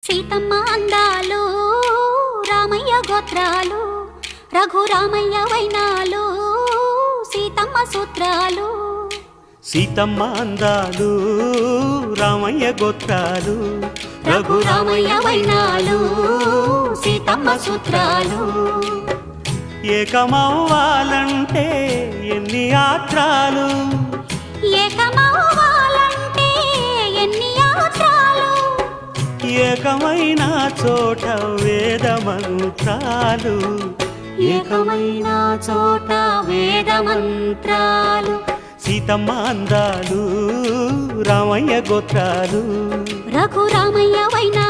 సీతమ్మ అందాలు రామయ్య గోత్రాలు రఘురామయ్య వైనాలు సీతమ్మ సూత్రాలు. సీతమ్మ అందాలు రామయ్య గోత్రాలు రఘురామయ్య వైనాలు సీతమ్మ సూత్రాలు. ఏకమవ్వాలంటే ఎన్ని యాత్రాలు, ఏకమవ్వాలంటే ఎన్ని యాత్రాలు, ఏకమైన చోట వేద మంత్రాలు, ఏకమైన చోట వేద మంత్రాలు. సీతమ్మ అందాలు రామయ్య గోత్రాలు రఘురామయ్య వైనాలు